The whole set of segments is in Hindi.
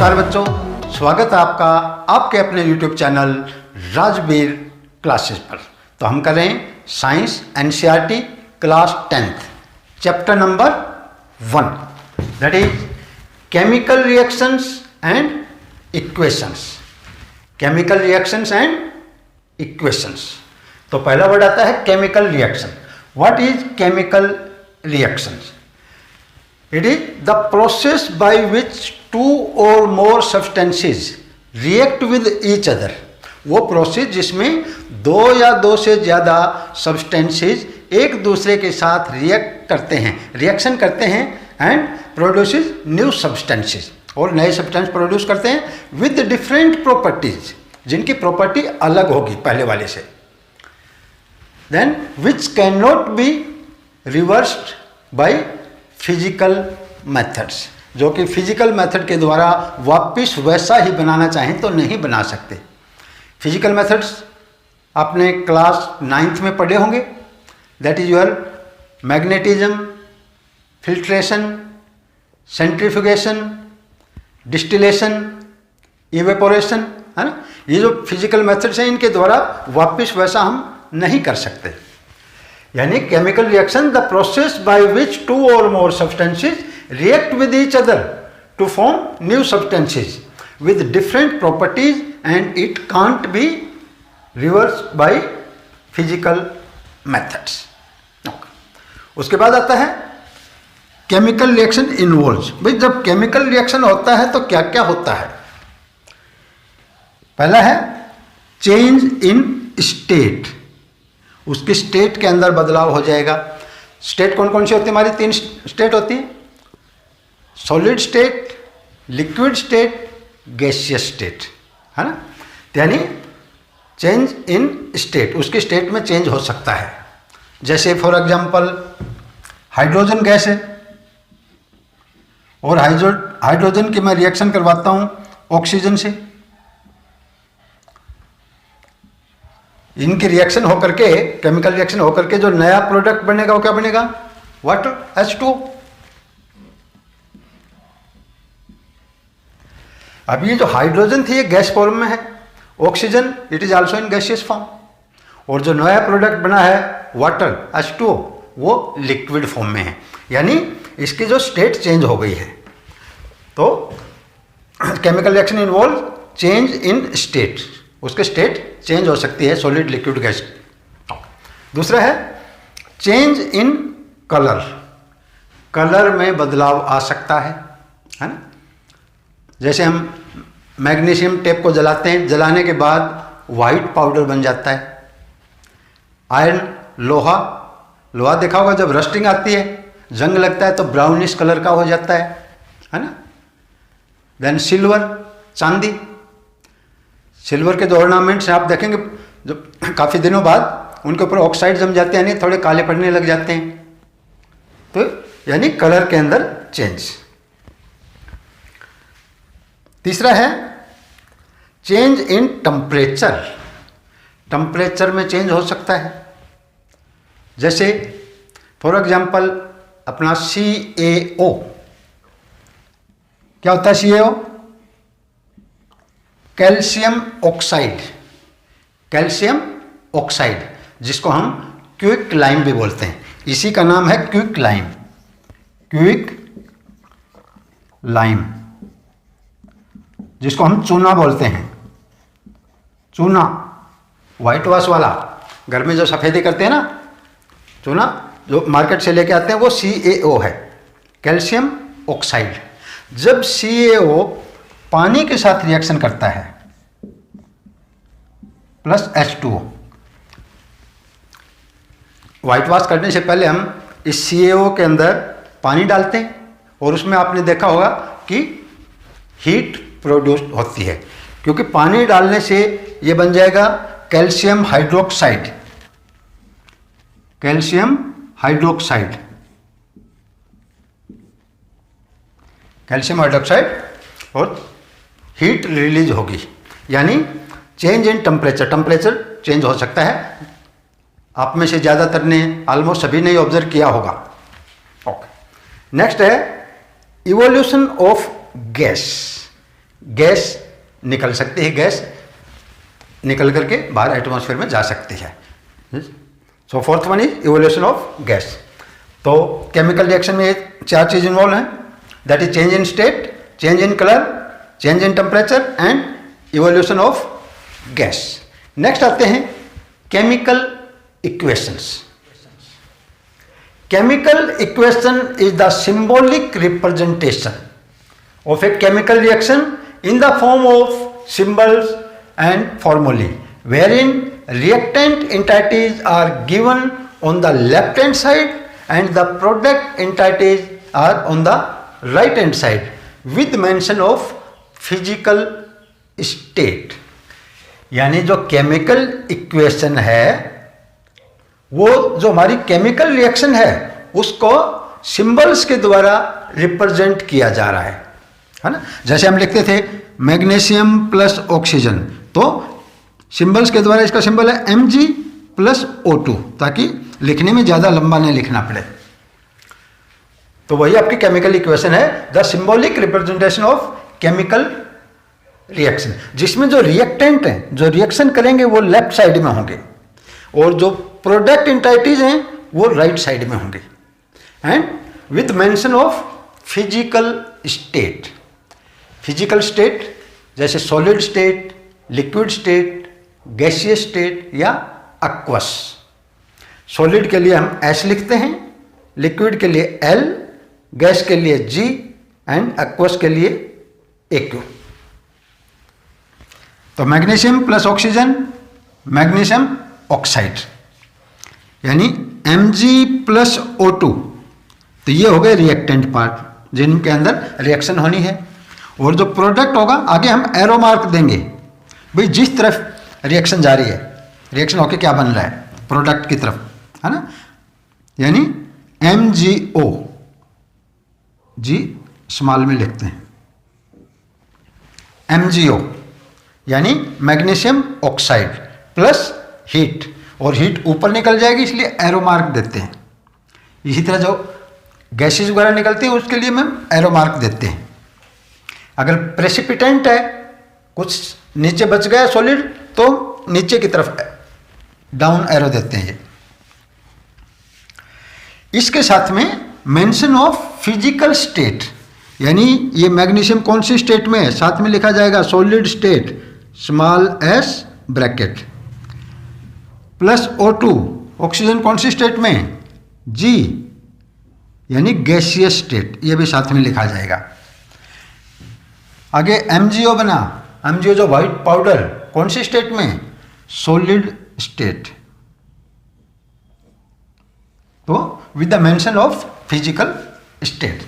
नमस्कार बच्चों, स्वागत है आपका आपके अपने YouTube चैनल राजवीर क्लासेस पर। तो हम कर रहे हैं science NCERT class 10th chapter number 1, that is chemical reactions and equations. Chemical reactions and equations. तो पहला वर्ड आता है chemical reaction. What is chemical reactions? It is the process by which two or more substances react with each other. वो प्रोसेस जिसमें दो या दो से ज़्यादा सब्सटेंसेस एक दूसरे के साथ रिएक्ट करते हैं, रिएक्शन करते हैं एंड प्रोड्यूसेस न्यू सब्सटेंसेस, और नए सब्सटेंस प्रोड्यूस करते हैं विद डिफरेंट प्रॉपर्टीज, जिनकी प्रॉपर्टी अलग होगी पहले वाले से। Then which can not be reversed by physical methods, जो कि फिजिकल मेथड के द्वारा वापस वैसा ही बनाना चाहें तो नहीं बना सकते। फिजिकल मेथड्स आपने क्लास 9th में पढ़े होंगे, that is your magnetism, filtration, centrifugation, distillation, evaporation, है ना। ये जो फिजिकल मेथड्स हैं इनके द्वारा वापस वैसा हम नहीं कर सकते। यानी chemical reaction the process by which two or more substances react with each other to form new substances with different properties and it can't be reversed by physical methods. उसके बाद आता है केमिकल रिएक्शन इन्वॉल्व्स। भाई जब केमिकल रिएक्शन होता है तो क्या क्या होता है? पहला है चेंज इन स्टेट, उसकी स्टेट के अंदर बदलाव हो जाएगा। स्टेट कौन कौन सी होती है? हमारी 3 स्टेट होती है, solid state, liquid state, gaseous state, है ना। यानी चेंज इन स्टेट, उसकी स्टेट में चेंज हो सकता है। जैसे फॉर एग्जांपल हाइड्रोजन गैस है और हाइड्रोजन की मैं रिएक्शन करवाता हूँ ऑक्सीजन से, इनकी रिएक्शन होकर के, केमिकल रिएक्शन होकर के जो नया प्रोडक्ट बनेगा वो क्या बनेगा? Water, H2O। अब ये जो हाइड्रोजन थी ये गैस फॉर्म में है, oxygen it is also in gaseous form, और जो नया प्रोडक्ट बना है वाटर, H2O, वो लिक्विड फॉर्म में है। यानी इसकी जो स्टेट चेंज हो गई है। तो chemical reaction involve change in state, उसके स्टेट चेंज हो सकती है, सॉलिड, लिक्विड, गैस। दूसरा है चेंज इन कलर, कलर में बदलाव आ सकता है ना। जैसे हम मैग्नीशियम टेप को जलाते हैं, जलाने के बाद वाइट पाउडर बन जाता है। आयरन, लोहा देखा होगा जब रस्टिंग आती है, जंग लगता है तो ब्राउनिश कलर का हो जाता है ना। देन सिल्वर, चांदी, सिल्वर के जो ऑर्नामेंट्स आप देखेंगे जो काफ़ी दिनों बाद उनके ऊपर ऑक्साइड जम जाते हैं, यानी थोड़े काले पड़ने लग जाते हैं। तो यानी कलर के अंदर चेंज। तीसरा है चेंज इन टेम्परेचर, टेम्परेचर में चेंज हो सकता है। जैसे फॉर एग्जांपल अपना CaO, क्या होता है CaO? Calcium oxide, calcium oxide, जिसको हम क्विक लाइम भी बोलते हैं। इसी का नाम है क्विक लाइम, क्विक लाइम, जिसको हम चूना बोलते हैं। चूना वाइट वॉश वाला, घर में जो सफ़ेदी करते हैं ना, चूना जो मार्केट से लेके आते हैं वो CaO है, कैल्शियम ऑक्साइड। जब CaO पानी के साथ रिएक्शन करता है प्लस H2O, वाइट वॉश करने से पहले हम इस CaO के अंदर पानी डालते हैं और उसमें आपने देखा होगा कि हीट प्रोड्यूस होती है, क्योंकि पानी डालने से ये बन जाएगा calcium hydroxide, calcium hydroxide, calcium hydroxide, और हीट रिलीज होगी। यानी change in temperature, temperature change हो सकता है। आप में से ज़्यादातर ने, ऑलमोस्ट सभी ने ऑब्जर्व किया होगा। ओके, नेक्स्ट है इवोल्यूशन ऑफ गैस, गैस निकल सकती है, गैस निकल करके बाहर एटमॉस्फेयर में जा सकती है। So fourth one is evolution of gas. तो केमिकल रिएक्शन में ये 4 चीज इन्वॉल्व हैं, that is change in state, change in colour, change in temperature and evolution of gas. Next आते हैं chemical equations. Chemical equation is the symbolic representation of a chemical reaction in the form of symbols and formulae, wherein reactant entities are given on the left hand side and the product entities are on the right hand side with mention of physical state। यानी जो केमिकल इक्वेशन है वो जो हमारी केमिकल रिएक्शन है उसको सिंबल्स के द्वारा रिप्रेजेंट किया जा रहा है ना। जैसे हम लिखते थे मैग्नीशियम प्लस ऑक्सीजन, तो सिंबल्स के द्वारा इसका सिंबल है Mg प्लस O2, ताकि लिखने में ज़्यादा लंबा नहीं लिखना पड़े। तो वही आपकी केमिकल इक्वेशन है, the symbolic representation of chemical reaction, जिसमें जो रिएक्टेंट हैं, जो रिएक्शन करेंगे वो लेफ्ट साइड में होंगे और जो प्रोडक्ट एंटाइटीज हैं वो राइट साइड में होंगे। And with mention of physical state. Physical state जैसे solid state, liquid state, gaseous state या एक्वस। सॉलिड के लिए हम S लिखते हैं, लिक्विड के लिए L, गैस के लिए G एंड एक्वस के लिए AQ। तो magnesium plus oxygen, magnesium oxide, यानी Mg प्लस O2। तो ये हो गए रिएक्टेंट पार्ट जिनके अंदर रिएक्शन होनी है। और जो प्रोडक्ट होगा आगे हम एरो मार्क देंगे, भाई जिस तरफ रिएक्शन जा रही है, रिएक्शन होके क्या बन रहा है प्रोडक्ट की तरफ, है ना। यानी MgO, G स्मॉल में लिखते हैं, MgO यानी मैग्नीशियम ऑक्साइड प्लस हीट, और हीट ऊपर निकल जाएगी इसलिए एरो मार्क देते हैं। इसी तरह जो गैसेस वगैरह निकलती हैं उसके लिए हम एरो मार्क देते हैं। अगर प्रेसिपिटेंट है, कुछ नीचे बच गया सॉलिड, तो नीचे की तरफ डाउन एरो देते हैं। इसके साथ में मेंशन ऑफ फिजिकल स्टेट, यानी ये मैग्नीशियम कौन सी स्टेट में है, साथ में लिखा जाएगा solid state small s bracket, plus O2 oxygen कौन सी स्टेट में, G यानी गैसियस स्टेट, ये भी साथ में लिखा जाएगा। आगे MgO बना, MgO जो व्हाइट पाउडर कौन सी स्टेट में, सॉलिड स्टेट। तो with the mention of physical state,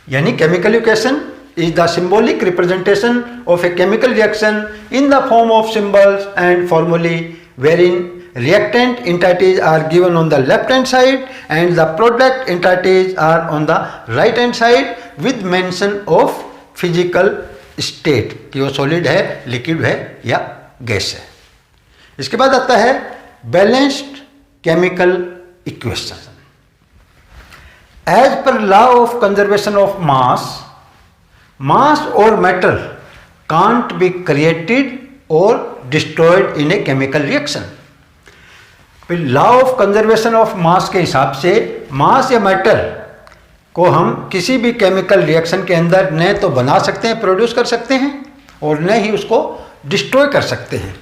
यानी chemical equation is the symbolic representation of a chemical reaction in the form of symbols and formulae, wherein reactant entities are given on the left hand side and the product entities are on the right hand side with mention of physical state कि वो solid है, liquid है या गैस है। इसके बाद आता है balanced chemical equation। As per law of conservation of mass or matter can't be created or destroyed in a chemical reaction। फिर law of conservation of mass के हिसाब से मास या मैटर को हम किसी भी केमिकल रिएक्शन के अंदर न तो बना सकते हैं, प्रोड्यूस कर सकते हैं, और न ही उसको डिस्ट्रॉय कर सकते हैं।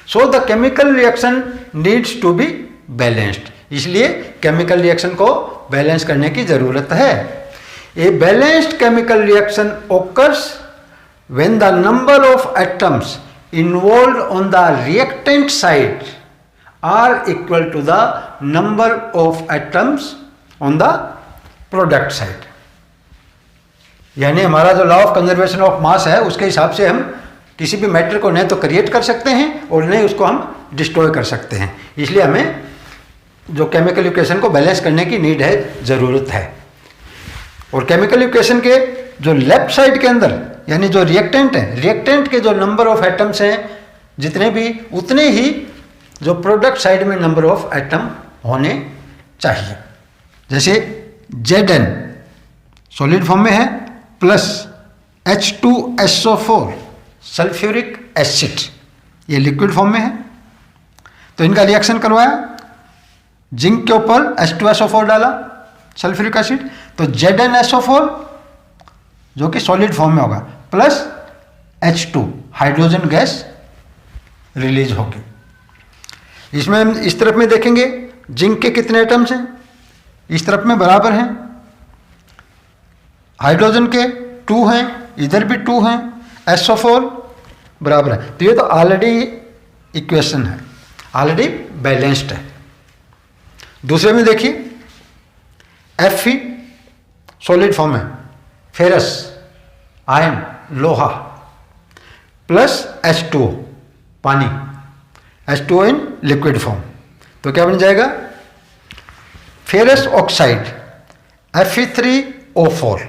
So the chemical reaction needs to be balanced, इसलिए केमिकल रिएक्शन को बैलेंस करने की ज़रूरत है। A balanced chemical reaction occurs when the number of atoms involved on the reactant side are equal to the number of atoms on the product side। यानी हमारा जो लॉ ऑफ कंजर्वेशन ऑफ मास है उसके हिसाब से हम किसी भी मैटर को न तो क्रिएट कर सकते हैं और न ही उसको हम डिस्ट्रॉय कर सकते हैं। इसलिए हमें जो केमिकल इक्वेशन को बैलेंस करने की नीड है, ज़रूरत है। और केमिकल इक्वेशन के जो लेफ्ट साइड के अंदर, यानी जो रिएक्टेंट है, रिएक्टेंट के जो नंबर ऑफ एटम्स हैं जितने भी, उतने ही जो प्रोडक्ट साइड में नंबर ऑफ एटम होने चाहिए। जैसे Zn सॉलिड फॉर्म में है प्लस H2SO4 सल्फ्यूरिक एसिड, ये लिक्विड फॉर्म में है। तो इनका रिएक्शन करवाया, जिंक के ऊपर H2SO4 डाला सल्फ्यूरिक एसिड, तो ZnSO4 जो कि सॉलिड फॉर्म में होगा plus H2 hydrogen gas release होगी। इसमें हम इस तरफ में देखेंगे जिंक के कितने एटम्स हैं, इस तरफ में बराबर हैं, हाइड्रोजन के 2 हैं, इधर भी 2 हैं, SO4 बराबर है। तो ये तो ऑलरेडी इक्वेशन है, ऑलरेडी बैलेंस्ड है। दूसरे में देखिए Fe सॉलिड फॉर्म है, फेरस आयरन लोहा प्लस H2O पानी, H2O इन लिक्विड फॉर्म, तो क्या बन जाएगा ferrous oxide Fe3O4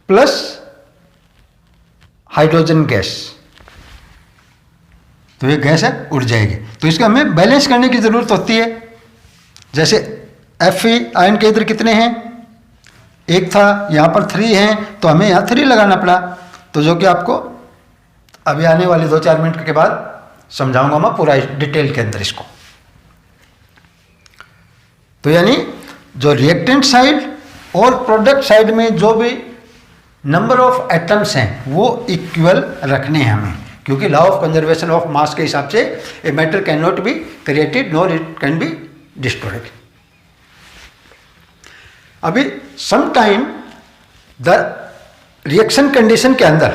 plus hydrogen gas, तो ये गैस है उड़ जाएगी। तो इसका हमें बैलेंस करने की जरूरत होती है। जैसे Fe आयन के इधर कितने हैं, 1 था, यहाँ पर 3 हैं, तो हमें यहाँ 3 लगाना पड़ा। तो जो कि आपको अभी आने वाले 2-4 मिनट के बाद समझाऊंगा मैं पूरा डिटेल के अंदर इसको। तो यानी जो रिएक्टेंट साइड और प्रोडक्ट साइड में जो भी नंबर ऑफ एटम्स हैं वो इक्वल रखने हैं हमें, क्योंकि law of conservation of mass के हिसाब से a matter can not be created nor it can be destroyed. अभी some time the reaction condition के अंदर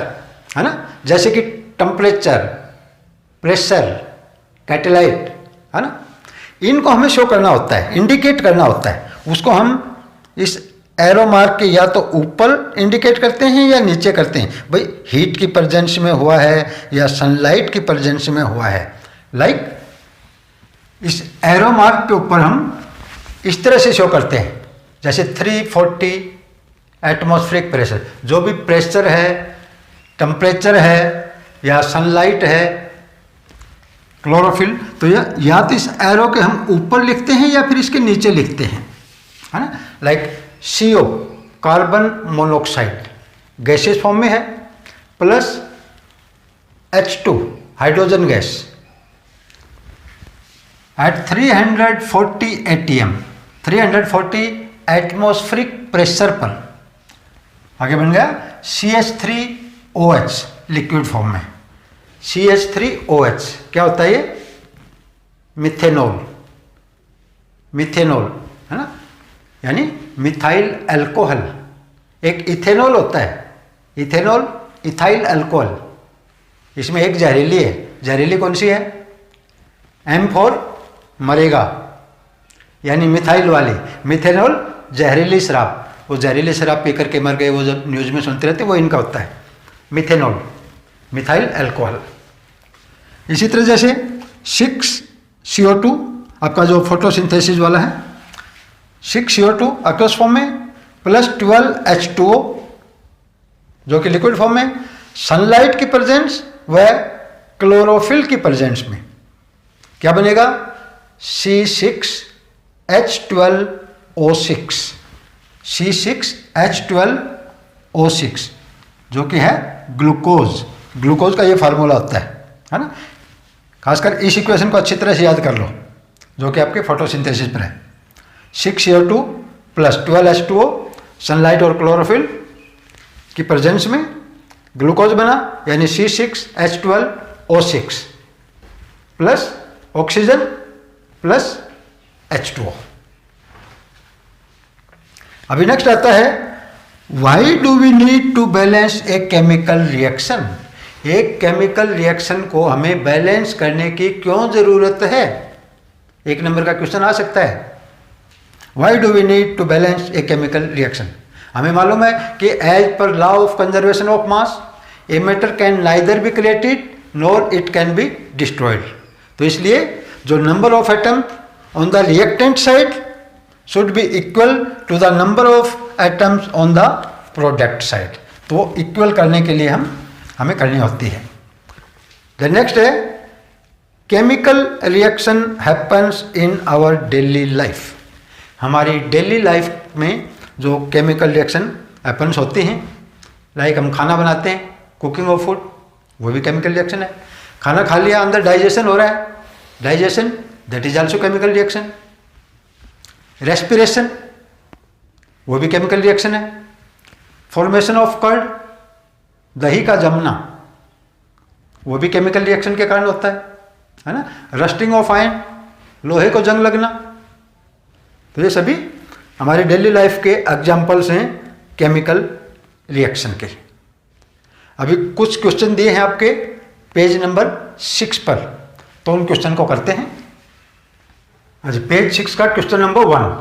है ना, जैसे कि टेम्परेचर, प्रेशर, कैटेलाइट है ना, इनको हमें शो करना होता है, इंडिकेट करना होता है। उसको हम इस एरो मार्क के या तो ऊपर इंडिकेट करते हैं या नीचे करते हैं, भाई हीट की प्रेजेंस में हुआ है या सनलाइट की प्रेजेंस में हुआ है। लाइक इस एरो मार्क के ऊपर हम इस तरह से शो करते हैं, जैसे 340 एटमॉस्फेरिक प्रेशर, जो भी प्रेशर है, टेम्परेचर है या सनलाइट है, क्लोरोफिल, तो या तो इस एरो के हम ऊपर लिखते हैं या फिर इसके नीचे लिखते हैं, है ना। Like CO carbon monoxide gases form में है, plus H2 hydrogen gas at 340 ATM 340 atmospheric pressure पर आगे बन गया CH3OH लिक्विड फॉर्म में। CH3OH क्या होता है, ये मिथेनॉल, मिथेनॉल है ना, यानी मिथाइल अल्कोहल। एक इथेनॉल होता है, इथेनॉल इथाइल अल्कोहल, इसमें एक जहरीली है। जहरीली कौन सी है, M फॉर मरेगा, यानी मिथाइल वाली। मिथेनॉल जहरीली शराब, वो जहरीली शराब पी करके मर गए, वो जब न्यूज़ में सुनते रहते, वो इनका होता है मिथेनॉल, मिथाइल अल्कोहल। इसी तरह जैसे 6CO2 आपका जो फोटोसिंथेसिस वाला है, 6CO2 एक्वस फॉर्म में, प्लस 12H2O जो कि लिक्विड फॉर्म में, सनलाइट की प्रेजेंस व क्लोरोफिल की प्रेजेंस में क्या बनेगा, C6H12O6, C6H12O6 जो कि है ग्लूकोज। ग्लूकोज का ये फार्मूला होता है ना। खासकर इस इक्वेशन को अच्छी तरह से याद कर लो, जो कि आपके फोटोसिंथेसिस पर है। 6CO2 प्लस 12H2O सनलाइट और क्लोरोफिल की प्रेजेंस में ग्लूकोज बना, यानी C6H12O6 plus oxygen plus H2O। अभी नेक्स्ट आता है, why do we need to balance a chemical reaction. एक केमिकल रिएक्शन को हमें बैलेंस करने की क्यों जरूरत है, 1 नंबर का क्वेश्चन आ सकता है। Why do we need to balance a chemical reaction. हमें मालूम है कि as per law of conservation of mass a matter can neither be created nor it can be destroyed. तो इसलिए जो number of atom on the reactant side should be equal to the number of atoms on the product side. तो वो इक्वल करने के लिए हमें करनी होती है। द नेक्स्ट है, chemical reaction happens in our daily life. हमारी डेली लाइफ में जो केमिकल रिएक्शन हैपन्स होती हैं, लाइक हम खाना बनाते हैं, कुकिंग ऑफ फूड, वो भी केमिकल रिएक्शन है। खाना खा लिया, अंदर डाइजेशन हो रहा है, digestion that is also chemical reaction. Respiration वो भी केमिकल रिएक्शन है। फॉर्मेशन ऑफ कर्ड, दही का जमना, वो भी केमिकल रिएक्शन के कारण होता है ना। रस्टिंग ऑफ आयरन, लोहे को जंग लगना, तो ये सभी हमारी डेली लाइफ के एग्जाम्पल्स हैं केमिकल रिएक्शन के। अभी कुछ क्वेश्चन दिए हैं आपके पेज नंबर 6 पर, तो उन क्वेश्चन को करते हैं। अच्छा, पेज 6 का question number 1,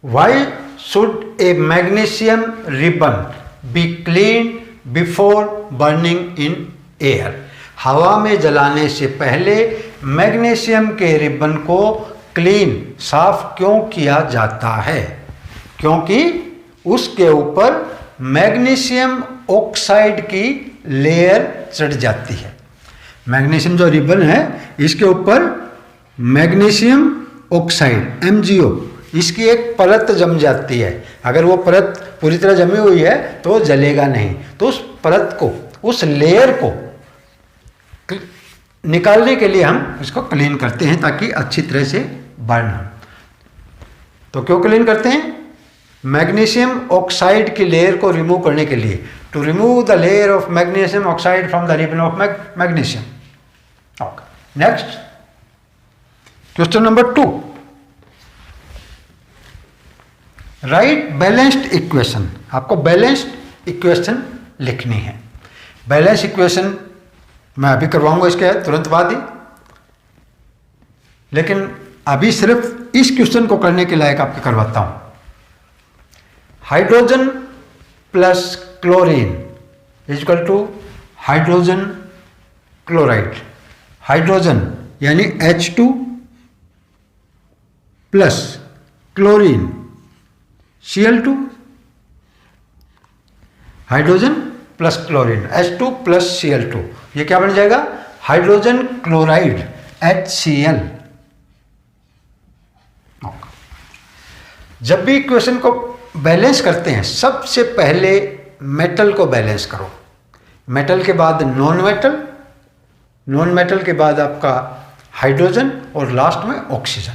why should A magnesium ribbon be clean before burning in air. हवा में जलाने से पहले मैग्नीशियम के रिबन को क्लीन, साफ क्यों किया जाता है? क्योंकि उसके ऊपर मैग्नीशियम ऑक्साइड की लेयर चढ़ जाती है। मैग्नीशियम जो रिबन है, इसके ऊपर मैग्नीशियम ऑक्साइड MgO, इसकी एक परत जम जाती है। अगर वो परत पूरी तरह जमी हुई है तो जलेगा नहीं, तो उस परत को, उस लेयर को निकालने के लिए हम इसको क्लीन करते हैं ताकि अच्छी तरह से बर्न हो। तो क्यों क्लीन करते हैं? मैग्नीशियम ऑक्साइड की लेयर को रिमूव करने के लिए, to remove the layer of magnesium oxide from the ribbon of magnesium. Okay, next question number 2, write balanced equation. आपको बैलेंस्ड इक्वेशन लिखनी है। बैलेंस इक्वेशन मैं अभी करवाऊंगा इसके तुरंत बाद ही, लेकिन अभी सिर्फ इस क्वेश्चन को करने के लायक आपको करवाता हूं। Hydrogen plus chlorine is equal to hydrogen chloride. Hydrogen यानी H2 plus chlorine Cl2। Hydrogen plus chlorine H2 plus Cl2, ये क्या बन जाएगा? Hydrogen chloride HCl। जब भी इक्वेशन को बैलेंस करते हैं, सबसे पहले मेटल को बैलेंस करो। मेटल के बाद नॉन मेटल, नॉन मेटल के बाद आपका हाइड्रोजन और लास्ट में ऑक्सीजन।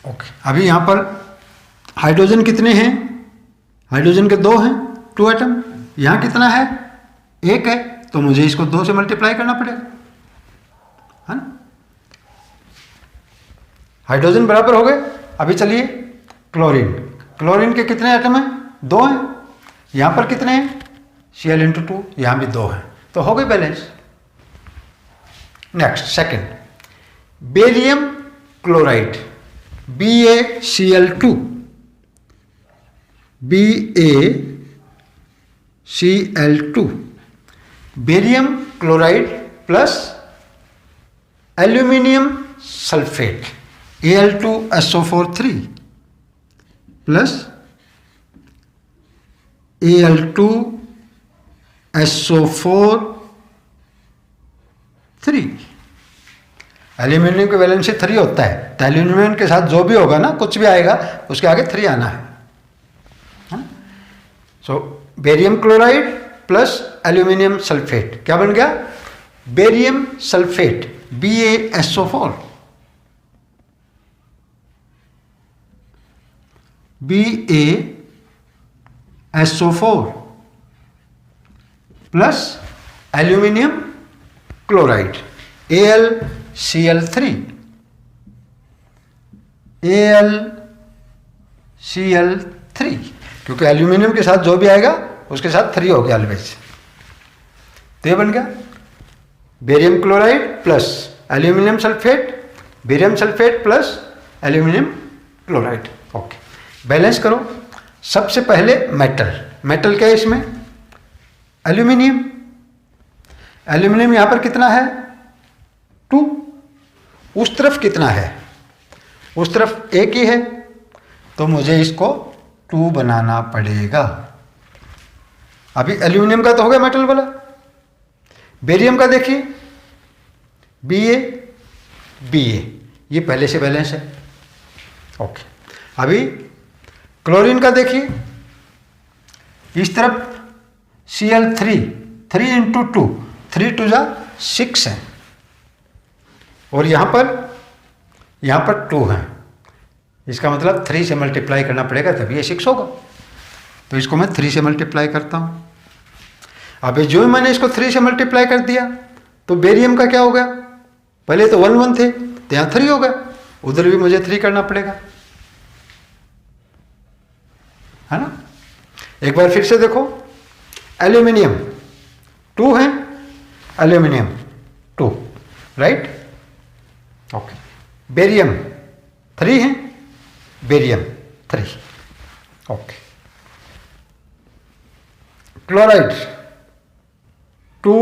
ओके, अभी यहां पर हाइड्रोजन कितने हैं? हाइड्रोजन के 2 हैं, 2 एटम। यहां कितना है? 1 है, तो मुझे इसको 2 से मल्टीप्लाई करना पड़ेगा, है ना। हाइड्रोजन बराबर हो गए। अभी चलिए क्लोरीन, क्लोरीन के कितने एटम हैं? 2 हैं। यहां पर कितने हैं? Cl×2, यहां भी 2 हैं, तो हो गई balance. Next second, barium chloride BaCl2, BaCl2, barium chloride plus aluminium sulphate Al2SO4 3 plus Al2SO4 3। Aluminium की वैलेंसी 3 होता है, तो एल्यूमिनियम के साथ जो भी होगा ना, कुछ भी आएगा उसके आगे 3 आना है। So barium chloride plus aluminium sulphate क्या बन गया? Barium sulphate BaSO4, BaSO4 plus aluminium chloride AlCl3, AlCl3, क्योंकि एल्यूमिनियम के साथ जो भी आएगा उसके साथ 3 हो गया ऑलवेज। तो ये बन गया barium chloride plus aluminium sulphate, barium sulphate plus aluminium chloride. Okay, balance करो। सबसे पहले मेटल, मेटल क्या है इसमें? एल्यूमिनियम। एल्यूमिनियम यहां पर कितना है? 2। उस तरफ कितना है? उस तरफ 1 ही है, तो मुझे इसको 2 बनाना पड़ेगा। अभी एल्यूमिनियम का तो हो गया मेटल वाला। बेरियम का देखिए Ba, ये पहले से बैलेंस है। ओके, अभी क्लोरीन का देखिए, इस तरफ Cl3, 3 इंटू 2, 3 टू जा 6 है, और यहाँ पर 2 है, इसका मतलब 3 से मल्टीप्लाई करना पड़ेगा तभी ये 6 होगा। तो इसको मैं 3 से मल्टीप्लाई करता हूँ। अब जो मैंने इसको 3 से मल्टीप्लाई कर दिया तो बेरियम का क्या हो गया, पहले तो 1 1 थे तो यहाँ 3 हो गया, उधर भी मुझे 3 करना पड़ेगा, है ना। एक बार फिर से देखो, एल्यूमिनियम 2 है, एल्यूमिनियम 2, राइट, ओके। बेरियम 3 है, बेरियम 3, ओके। क्लोराइड 2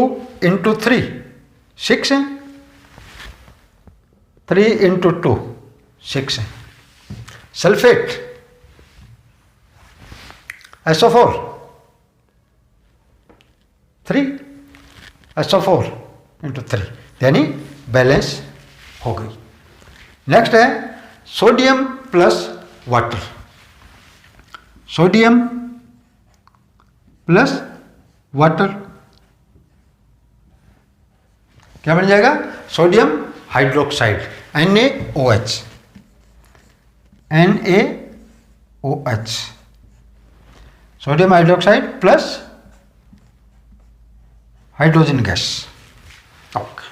इंटू 3 6 है, 3 इंटू 2 6 है। सल्फेट SO4 3, SO4 इंटू 3, यानी बैलेंस हो गई। नेक्स्ट है sodium plus water, sodium plus water क्या बन जाएगा, sodium hydroxide NaOH, NaOH, sodium hydroxide plus hydrogen gas, okay.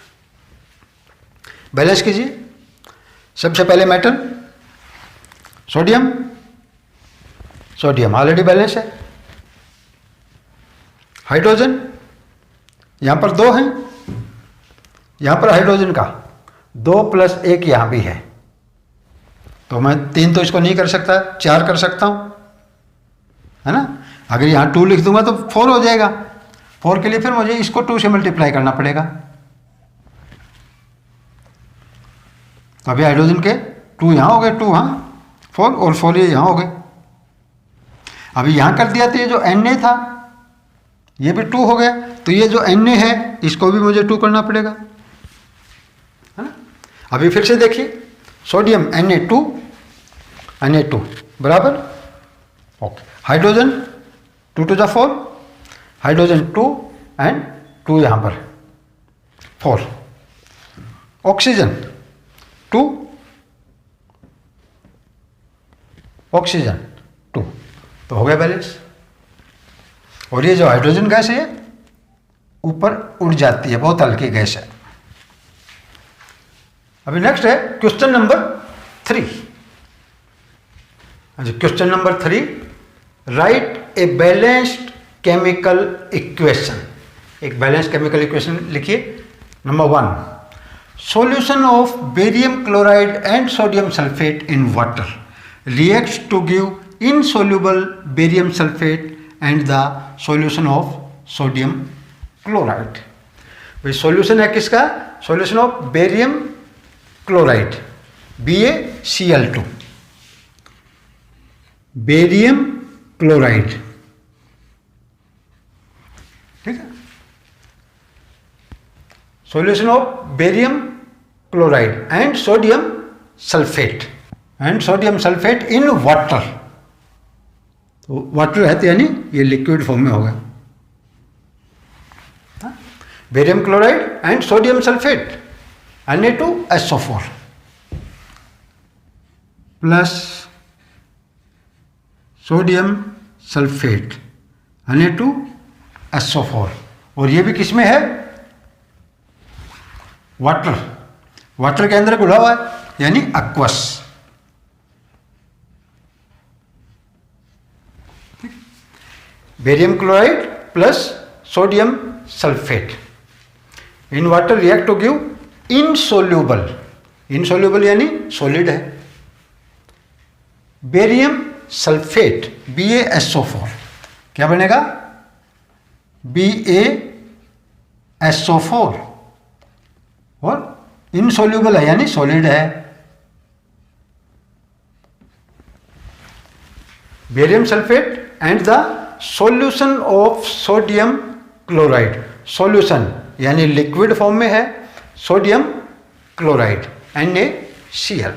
Balance कीजिए। सबसे पहले metal sodium, sodium already balance है। हाइड्रोजन यहाँ पर 2 हैं, यहाँ पर हाइड्रोजन का 2 प्लस 1 यहाँ भी है, तो मैं 3 तो इसको नहीं कर सकता, 4 कर सकता हूँ, है ना। अगर यहाँ 2 लिख दूंगा तो 4 हो जाएगा, 4 के लिए फिर मुझे इसको 2 से मल्टीप्लाई करना पड़ेगा। तो अभी हाइड्रोजन के 2 यहाँ हो गए, 2 हाँ 4 और 4 ये यहाँ हो गए। अभी यहाँ कर दिया तो ये जो Na था ये भी 2 हो गया, तो ये जो Na है इसको भी मुझे 2 करना पड़ेगा, है ना। अभी फिर से देखिए, सोडियम Na2 बराबर, ओके। हाइड्रोजन 2 टू जा 4, हाइड्रोजन 2 एंड 2 यहाँ पर 4, ऑक्सीजन 2, ऑक्सीजन 2, तो हो गया बैलेंस। और ये जो हाइड्रोजन गैस है ऊपर उड़ जाती है, बहुत हल्की गैस है। अभी नेक्स्ट है question number 3। Question number 3, right a balanced chemical equation. एक बैलेंस्ड केमिकल इक्वेशन लिखिए। Number 1, solution of barium chloride and sodium sulfate in water reacts to give insoluble barium sulfate and the solution of sodium chloride। भाई सॉल्यूशन है किसका, solution of barium chloride BaCl2, barium chloride, ठीक है। solution of barium chloride and sodium sulfate in water। तो वाटर है तो यानी ये लिक्विड फॉर्म में होगा। Barium chloride and sodium sulphate Na2SO4 plus sodium sulphate Na2SO4, और ये भी किस में है, वाटर, वाटर के अंदर घुला हुआ है यानी aqueous. Barium chloride plus sodium sulphate in water react to give insoluble, insoluble यानी सॉलिड है, बेरियम सल्फेट BaSO4, क्या बनेगा BaSO4, और इनसोल्यूबल है यानी सॉलिड है। Barium sulphate and the solution of sodium chloride, solution यानी लिक्विड फॉर्म में है सोडियम क्लोराइड NaCl,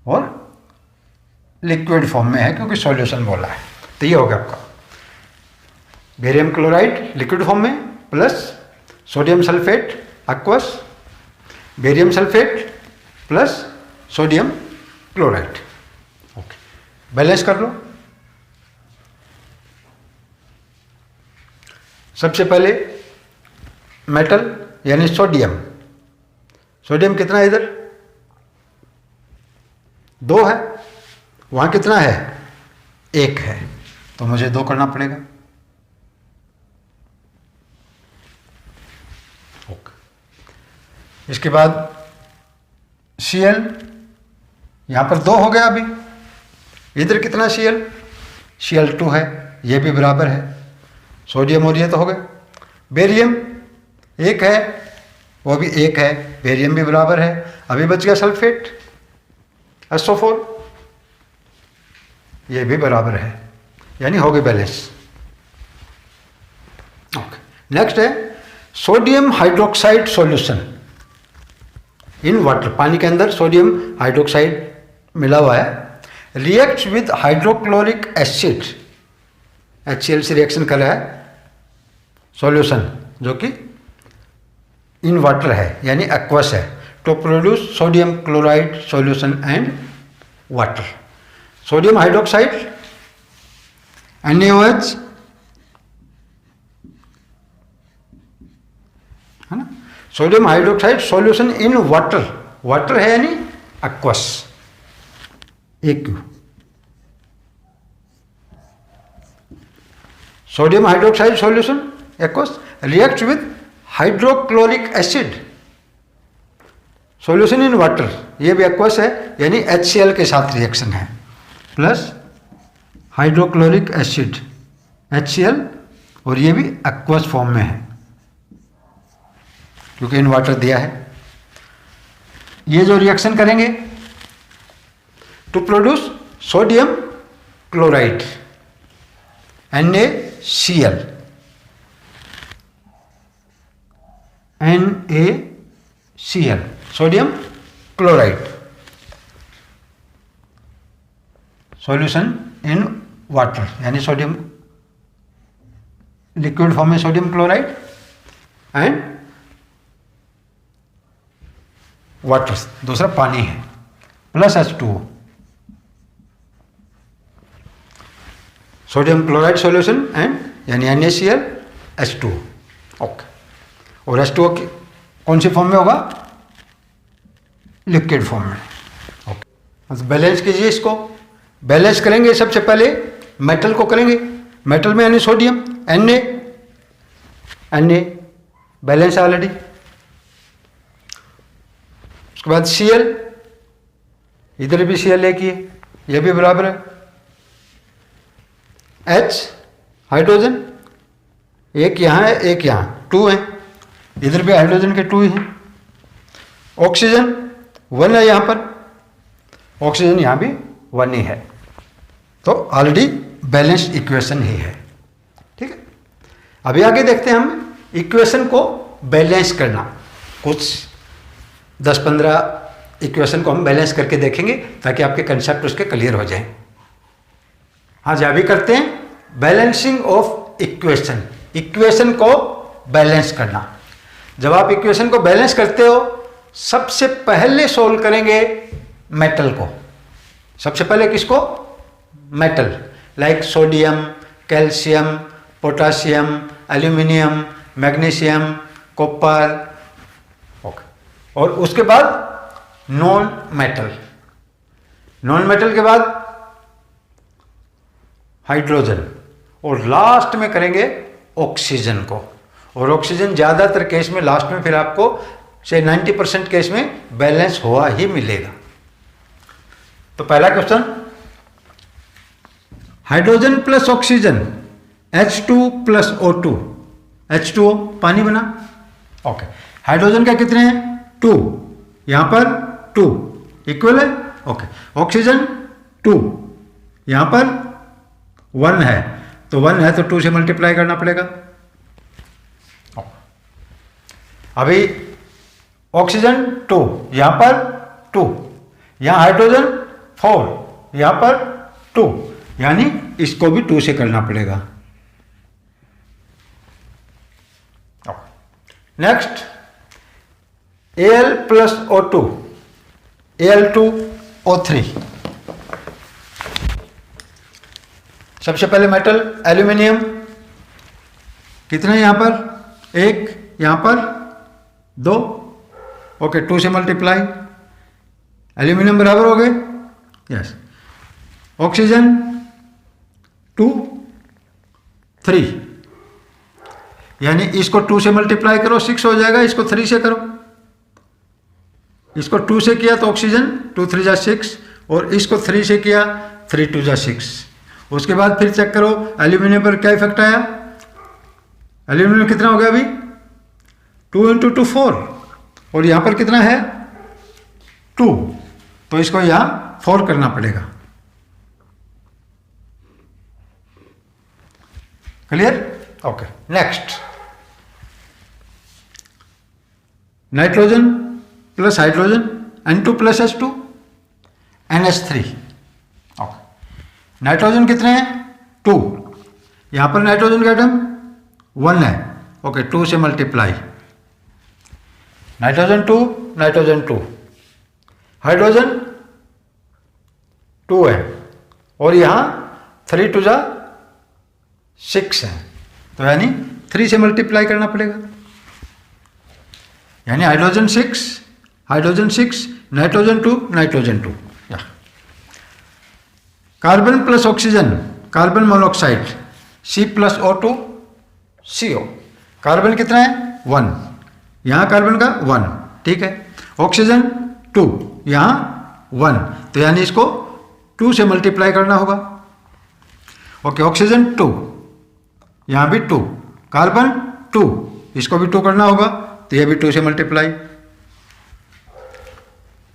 और लिक्विड फॉर्म में है क्योंकि सॉल्यूशन बोला है। तो ये हो गया आपका बेरियम क्लोराइड लिक्विड फॉर्म में plus sodium sulphate aqueous, barium sulphate plus sodium chloride. Okay, balance कर लो। सबसे पहले मेटल यानी सोडियम, सोडियम कितना है इधर 2 है, वहां कितना है 1 है, तो मुझे 2 करना पड़ेगा। ओके, इसके बाद Cl यहां पर 2 हो गया अभी, इधर कितना Cl2 है, ये भी बराबर है, सोडियम और ये तो हो गए। बेरियम 1 है, वो भी 1 है, बेरियम भी बराबर है। अभी बच गया सल्फेट SO4, ये भी बराबर है, यानी हो गए बैलेंस। ओके, नेक्स्ट है sodium hydroxide solution in water. पानी के अंदर सोडियम हाइड्रोक्साइड मिला हुआ है, reacts with hydrochloric acid, HCl से रिएक्शन कर रहा है सॉल्यूशन जो कि इन वाटर है यानी एक्वस है, to produce sodium chloride solution and water. Sodium hydroxide NaOH है ना, sodium hydroxide solution in water, water है यानी aqueous AQ। Sodium hydroxide solution aqueous react with hydrochloric acid solution in water, ये भी एक्वस है यानी HCl के साथ रिएक्शन है, प्लस हाइड्रोक्लोरिक एसिड HCl, और ये भी एक्वस फॉर्म में है क्योंकि इन वाटर दिया है। ये जो रिएक्शन करेंगे to produce sodium chloride NaCl, sodium chloride solution in water यानी सोडियम लिक्विड फॉर्म में सोडियम क्लोराइड एंड वाटर, दूसरा पानी है, plus H2O, sodium chloride solution and यानी NaCl H2O। ओके, और H2O कौन सी फॉर्म में होगा लिक्विड फॉर्म में। ओके, तो बैलेंस कीजिए इसको। बैलेंस करेंगे सबसे पहले मेटल को करेंगे, मेटल में यानी सोडियम Na बैलेंस ऑलरेडी, उसके बाद Cl, इधर भी Cl एक ही है, ये भी बराबर है। H हाइड्रोजन, एक यहाँ है एक यहाँ, 2 है, इधर भी हाइड्रोजन के 2 ही हैं। ऑक्सीजन 1 है यहाँ पर, ऑक्सीजन यहाँ भी 1 ही है, तो ऑलरेडी बैलेंस्ड इक्वेशन ही है। ठीक है, अभी आगे देखते हैं हम इक्वेशन को बैलेंस करना, कुछ 10-15 इक्वेशन को हम बैलेंस करके देखेंगे ताकि आपके कंसेप्ट उसके क्लियर हो जाएं। हाँ जी, अभी करते हैं बैलेंसिंग ऑफ इक्वेशन, इक्वेशन को बैलेंस करना। जब आप इक्वेशन को बैलेंस करते हो सबसे पहले सोल्व करेंगे मेटल को, सबसे पहले किसको, metal, like sodium, calcium, potassium, aluminium, magnesium, copper. Okay, और उसके बाद नॉन मेटल, नॉन मेटल के बाद हाइड्रोजन, और लास्ट में करेंगे ऑक्सीजन को। और ऑक्सीजन ज़्यादातर केस में लास्ट में फिर आपको से 90% केस में बैलेंस हुआ ही मिलेगा। तो पहला question, hydrogen plus oxygen H2 plus O2, H2O पानी बना। ओके, हाइड्रोजन का कितने हैं 2, यहां पर 2 इक्वल है। ओके, ऑक्सीजन 2, यहां पर 1 है, तो 1 है तो 2 से मल्टीप्लाई करना पड़ेगा। अभी ऑक्सीजन 2, यहां पर 2, यहां हाइड्रोजन 4, यहां पर 2, यानी इसको भी 2 से करना पड़ेगा। Next Al plus O2, Al2O3। सबसे पहले मेटल एल्यूमिनियम, कितने यहां पर? 1, यहां पर 2, ओके 2 से मल्टीप्लाई, एल्यूमिनियम बराबर हो गए, यस। ऑक्सीजन 2, 3, यानी इसको 2 से मल्टीप्लाई करो 6 हो जाएगा, इसको 3 से करो। इसको 2 से किया तो ऑक्सीजन 2 3 जा 6, और इसको 3 से किया 3 2 जा 6। उसके बाद फिर चेक करो एल्यूमिनियम पर क्या इफेक्ट आया। एल्यूमिनियम कितना हो गया अभी? 2 × 2 4, और यहां पर कितना है? 2, तो इसको यहां 4 करना पड़ेगा। Clear? Okay. Next nitrogen plus hydrogen N2 plus H2 NH3। Okay, nitrogen कितने हैं? 2, यहां पर नाइट्रोजन का एटम 1 है, ओके 2 से मल्टीप्लाई, नाइट्रोजन 2, नाइट्रोजन 2, हाइड्रोजन 2 है, और यहां 3 2 जा 6 है, तो यानी 3 से मल्टीप्लाई करना पड़ेगा, यानी hydrogen 6, hydrogen 6, nitrogen 2, nitrogen 2। Carbon plus oxygen, carbon monoxide C plus O2 CO। Carbon कितना है? 1, यहां कार्बन का 1, ठीक है। ऑक्सीजन 2, यहां 1, तो यानी इसको 2 से मल्टीप्लाई करना होगा, ओके। ऑक्सीजन 2, यहां भी 2, कार्बन 2, इसको भी 2 करना होगा, तो यह भी 2 से multiply.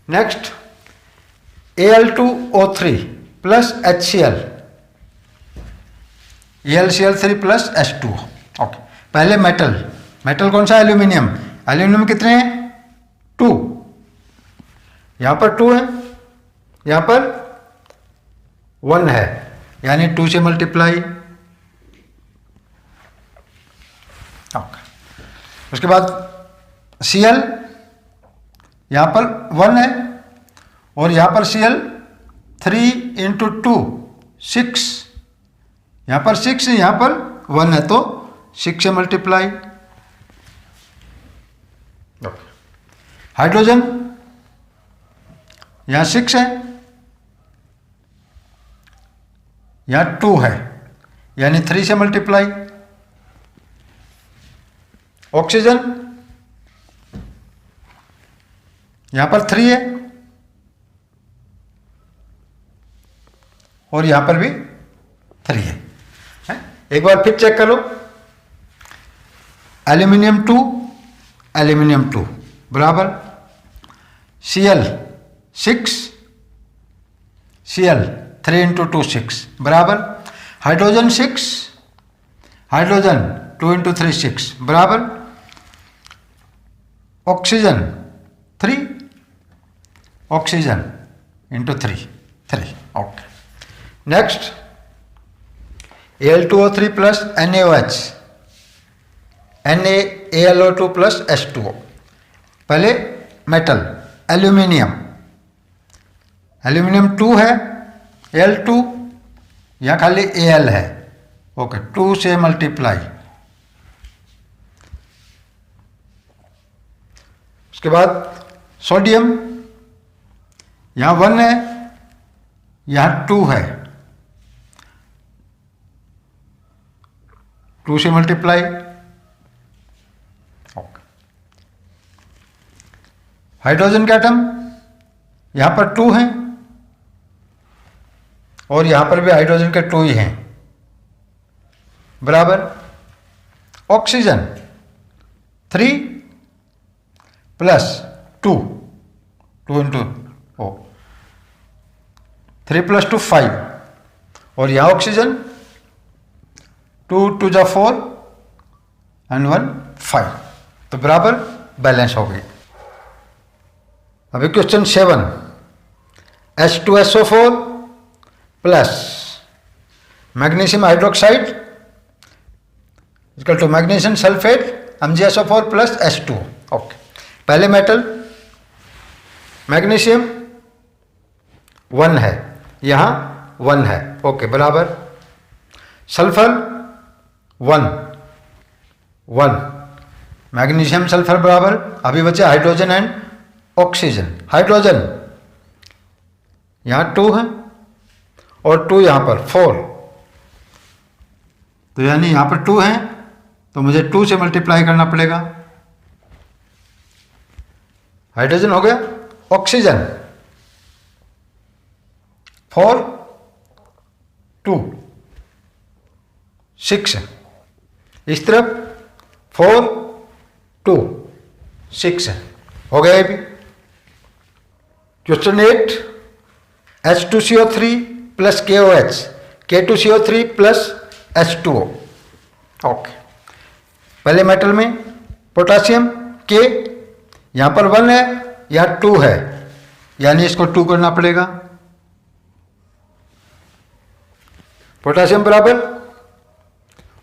Next Al2O3 plus HCl, AlCl3 plus H2। Okay, पहले मेटल, मेटल कौन सा? एल्यूमिनियम। एल्यूमिनियम कितने हैं? 2, यहां पर 2 है, यहां पर 1 है, यानी 2 से मल्टीप्लाई। ओके, उसके बाद Cl, यहां पर 1 है, और यहां पर Cl 3 × 2 6, यहां पर 6 है, यहां पर 1 है, तो 6 से मल्टीप्लाई। हाइड्रोजन यहां 6 है, यहां 2 है, यानी 3 से मल्टीप्लाई। ऑक्सीजन यहां पर 3 है, और यहां पर भी 3 है। एक बार फिर चेक करो, एल्यूमिनियम 2, एल्यूमिनियम 2 बराबर Cl 6, Cl 3 × 2 6 बराबर हाइड्रोजन 6, हाइड्रोजन 2 × 3 6 बराबर oxygen 3, oxygen × 3 3। Okay, next Al2O3 plus NaOH, NaAlO2 plus H2O। पहले मेटल एल्यूमिनियम, एल्यूमिनियम 2 है, Al2, यहां खाली Al है, ओके 2 से मल्टीप्लाई। उसके बाद सोडियम, यहां 1 है, यहां 2 है, 2 से मल्टीप्लाई। हाइड्रोजन का एटम यहां पर 2 है, और यहां पर भी हाइड्रोजन के 2 ही हैं, बराबर ऑक्सीजन 3 प्लस 2, 2 × 3 प्लस 2 5, और यहां ऑक्सीजन 2 2 जा 4 एंड 1 5, तो बराबर बैलेंस हो गई। अभी question 7, H2SO4 plus magnesium hydroxide equal to magnesium sulphate MgSO4 plus H2O। Okay, पहले मेटल मैग्नीशियम 1 है, यहाँ 1 है, ओके बराबर। सल्फर 1 मैग्नीशियम सल्फर बराबर। अभी बचे हाइड्रोजन एंड ऑक्सीजन। हाइड्रोजन यहाँ 2 है और 2 यहाँ पर 4, तो यानी यहाँ पर 2 है तो मुझे 2 से मल्टीप्लाई करना पड़ेगा। हाइड्रोजन हो गया। ऑक्सीजन 4 2 6 है, इस तरफ 4 2 6 है, हो गया ये भी। Question 8 H2CO3 plus KOH K2CO3 plus H2O। Okay, पहले मेटल में पोटासियम K यहाँ पर 1 है, यहाँ 2 है, यानी इसको 2 करना पड़ेगा। पोटासियम बराबर,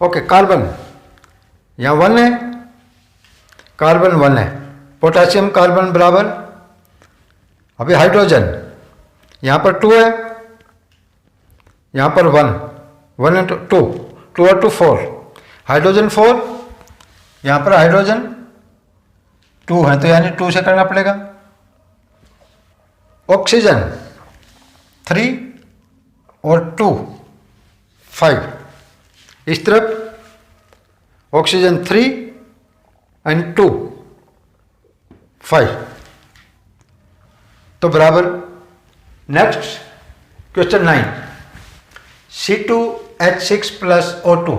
ओके कार्बन यहाँ 1 है, कार्बन 1 है, पोटासियम कार्बन बराबर। अभी हाइड्रोजन यहाँ पर 2 है, यहाँ पर 1 इंटू 2 और 2 4, हाइड्रोजन 4, यहाँ पर हाइड्रोजन 2 है, तो यानी 2 से करना पड़ेगा। ऑक्सीजन 3 और 2 5, इस तरफ ऑक्सीजन 3 एंड 2 5, तो बराबर। Next question 9 C2H6 plus O2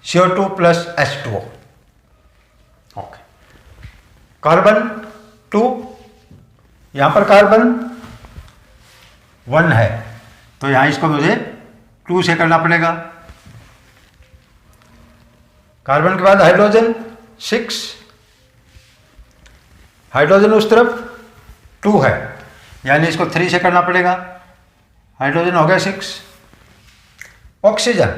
CO2 plus H2O। Okay, carbon 2, यहाँ पर कार्बन 1 है, तो यहाँ इसको मुझे 2 से करना पड़ेगा। कार्बन के बाद हाइड्रोजन 6, हाइड्रोजन उस तरफ 2 है, यानी इसको 3 से करना पड़ेगा। हाइड्रोजन हो गया 6। ऑक्सीजन,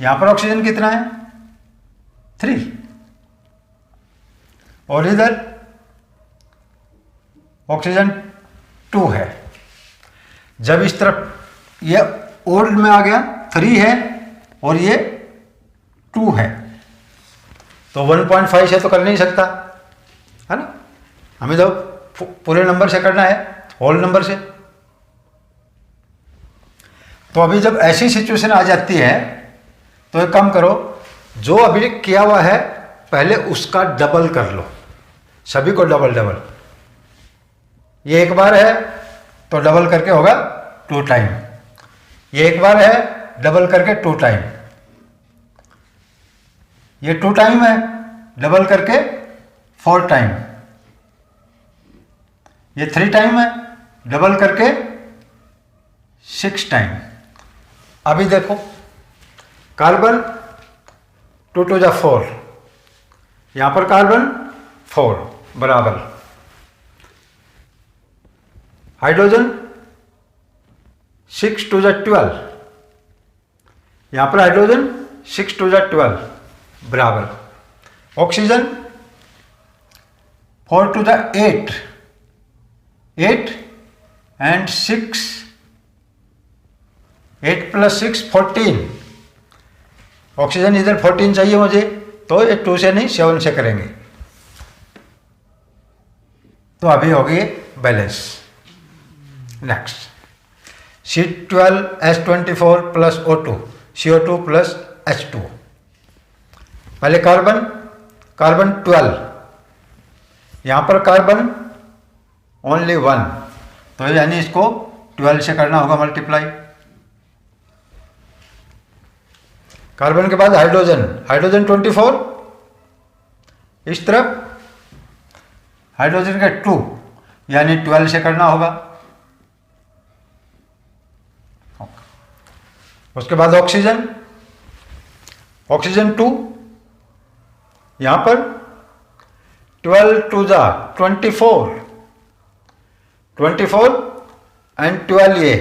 यहां पर ऑक्सीजन कितना है 3, और इधर ऑक्सीजन 2 है। जब इस तरफ ये ओल्ड में आ गया 3 है और ये 2 है, तो 1.5 से तो कर नहीं सकता है ना, हमें तो पूरे नंबर से करना है, होल नंबर से। तो अभी जब ऐसी सिचुएशन आ जाती है तो एक काम करो, जो अभी किया हुआ है पहले उसका डबल कर लो, सभी को डबल डबल। ये एक बार है तो डबल करके होगा 2 टाइम, ये एक बार है डबल करके 2 टाइम, ये 2 टाइम है डबल करके 4 टाइम, ये 3 टाइम है डबल करके 6 टाइम। अभी देखो कार्बन 2 2 जा 4, यहां पर कार्बन 4 बराबर। हाइड्रोजन 6 2 जा 12, यहां पर हाइड्रोजन 6 2 जा 12 बराबर। ऑक्सीजन 4 2 जा 8 एंड 6, 8 प्लस 6 14, ऑक्सीजन इधर 14 चाहिए मुझे, तो ये 2 से नहीं 7 से करेंगे, तो अभी होगी balance. Next C12H24 plus O2 CO2 plus H2O। पहले कार्बन 12, यहां पर कार्बन ओनली 1, तो यानी इसको 12 से करना होगा मल्टीप्लाई। कार्बन के बाद हाइड्रोजन 24, इस तरफ हाइड्रोजन का 2, यानी 12 से करना होगा। उसके बाद ऑक्सीजन 2, यहां पर 12 2 जा 24, एंड 12 ये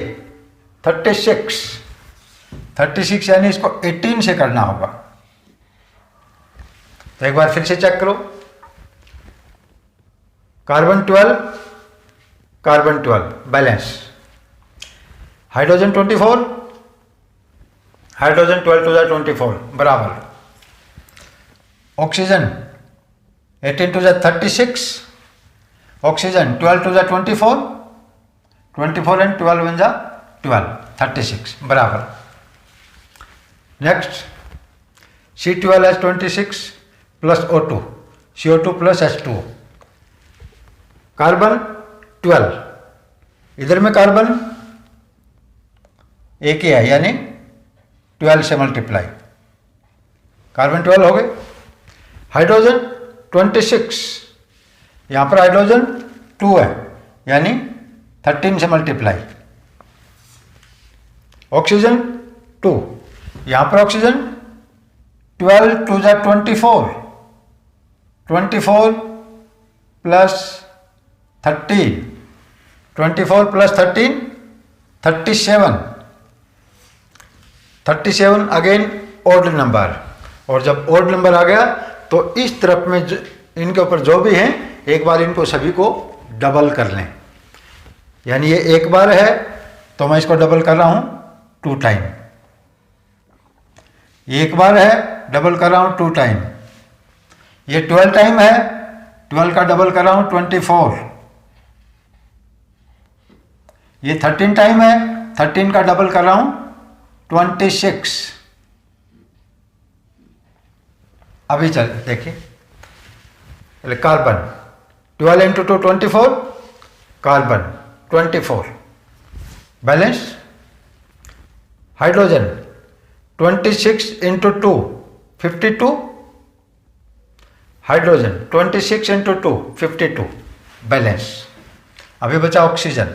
36 यानी इसको 18 से करना होगा। तो एक बार फिर से चेक करो, carbon 12 balance, hydrogen 24, hydrogen 12 to the 24 बराबर, oxygen 18 to the 36, oxygen 12 to the 24 and 12 in the 12 36 बराबर। Next C12H26 plus O2, CO2 plus H2O, carbon 12, इधर में कार्बन एक ही है यानी 12 से मल्टीप्लाई, कार्बन 12 हो गए। हाइड्रोजन 26, यहाँ पर हाइड्रोजन 2 है यानी 13 से मल्टीप्लाई, ऑक्सीजन 2, यहाँ पर oxygen 12 to the 24 plus 13, 24 plus 13 37 again odd number, और जब ओड नंबर आ गया तो इस तरफ में इनके ऊपर जो भी हैं एक बार इनको सभी को डबल कर लें, यानी ये एक बार है तो मैं इसको डबल कर रहा हूं 2 टाइम, एक बार है डबल कर रहा हूं 2 टाइम, ये 12 टाइम है, 12 का डबल कर रहा हूं 24, ये 13 टाइम है, 13 का डबल कर रहा हूं 26। अभी चल देखिए, carbon 12 into 2 24, carbon 24 balance, hydrogen 26 into 2 52, hydrogen 26 into 2 52 balance. अभी बचा ऑक्सीजन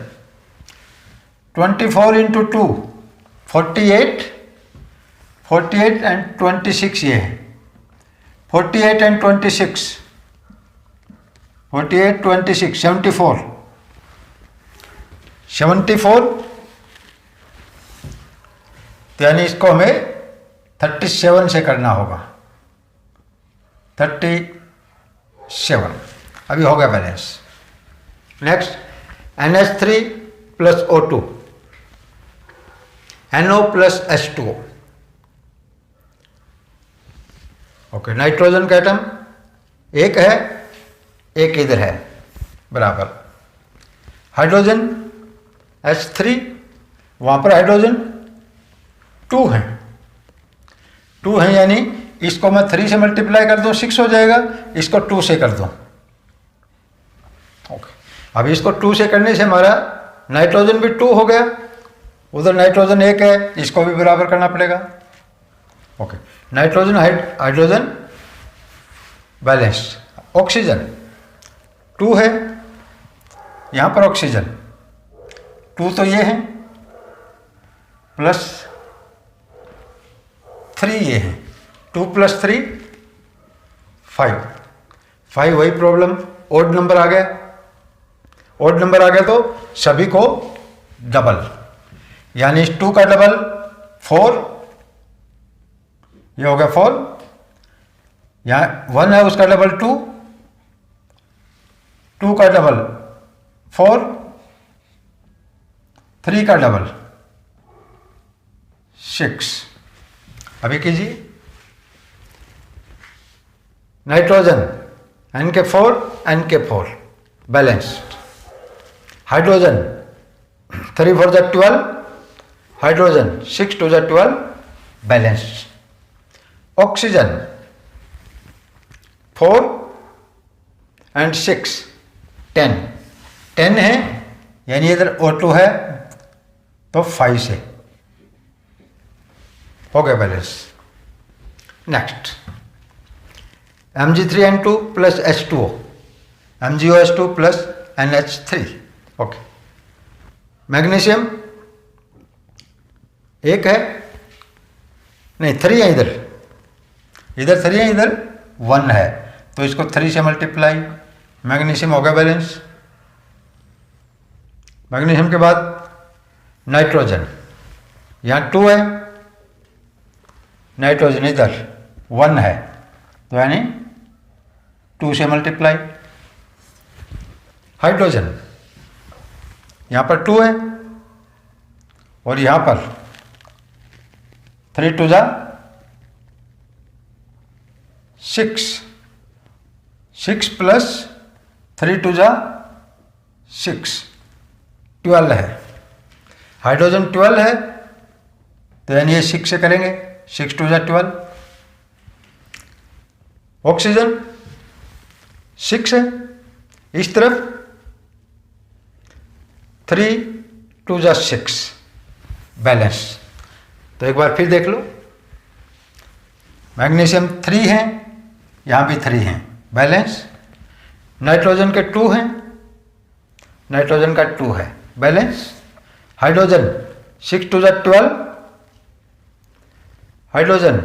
24 इंटू 2 48 एंड 26 ये है, 48 एंड 26 48 26 74 तो यानी इसको हमें 37 से करना होगा, 37 अभी हो गया balance. Next NH3 plus O2, NO plus H2O, okay, nitrogen का एटम एक है, एक इधर है बराबर, हाइड्रोजन H3, वहां पर हाइड्रोजन 2 है यानी इसको मैं 3 से मल्टीप्लाई कर दूं 6 हो जाएगा, इसको 2 से कर दूं, ओके। अब इसको 2 से करने से हमारा नाइट्रोजन भी 2 हो गया, उधर नाइट्रोजन 1 है, इसको भी बराबर करना पड़ेगा, okay. Nitrogen hydrogen balance, oxygen 2 है, यहां पर ऑक्सीजन 2 तो ये है, प्लस 3 ये है, 2 प्लस 3 5 वही प्रॉब्लम, ओड नंबर आ गया, ओड नंबर आ गया तो सभी को डबल, यानी इस 2 का डबल 4, ये हो गया 4, यहाँ 1 है उसका डबल 2, 2 का डबल 4, 3 का डबल 6। अभी कीजिए, nitrogen NK4 NK4 balanced, hydrogen 3 4 जा 12, हाइड्रोजन 6 2 जा 12 बैलेंस्ड, ऑक्सीजन 4 एंड 6 10 है यानी इधर O2 है तो 5 से हो गया balance. Next Mg3N2 plus H2O, MgOH2 plus NH3, okay. Magnesium एक है, नहीं 3 है, इधर 3 है, इधर 1 है, तो इसको 3 से मल्टीप्लाई, मैग्नीशियम हो गया बैलेंस। मैग्नीशियम के बाद नाइट्रोजन, यहाँ 2 है, नाइट्रोजन इधर 1 है, तो यानी 2 से मल्टीप्लाई। हाइड्रोजन यहाँ पर 2 है और यहाँ पर 3 2 6, 6 प्लस 3 2 6, 12 है। हाइड्रोजन 12 है, तो यानी ये 6 से करेंगे, 6 2 12। ऑक्सीजन 6 है, इस तरफ 3 2 6, बैलेंस। तो एक बार फिर देख लो, मैग्नीशियम 3 है, यहाँ भी 3 है, बैलेंस। नाइट्रोजन के 2 हैं, नाइट्रोजन का 2 है, बैलेंस। हाइड्रोजन 6 2 12, हाइड्रोजन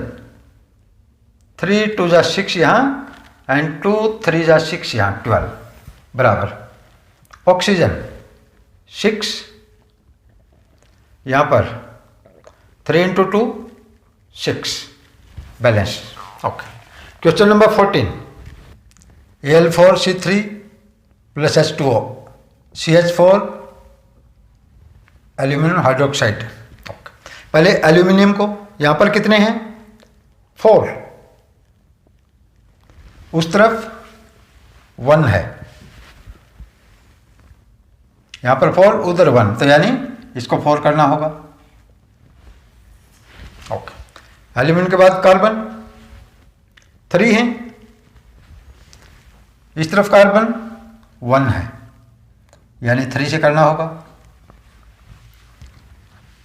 3 2 6 यहाँ एंड 2 3 6 यहाँ, 12 बराबर। ऑक्सीजन 6, यहाँ पर 3 × 2 6, balance. Okay, question number 14, Al4C3 plus H2O, CH4 aluminium hydroxide. पहले एल्यूमिनियम को, यहाँ पर कितने हैं 4, उस तरफ 1 है, यहाँ पर 4 उधर 1, तो यानी इसको 4 करना होगा। ओके, एल्यूमिनियम के बाद कार्बन 3 है, इस तरफ कार्बन 1 है, यानी 3 से करना होगा।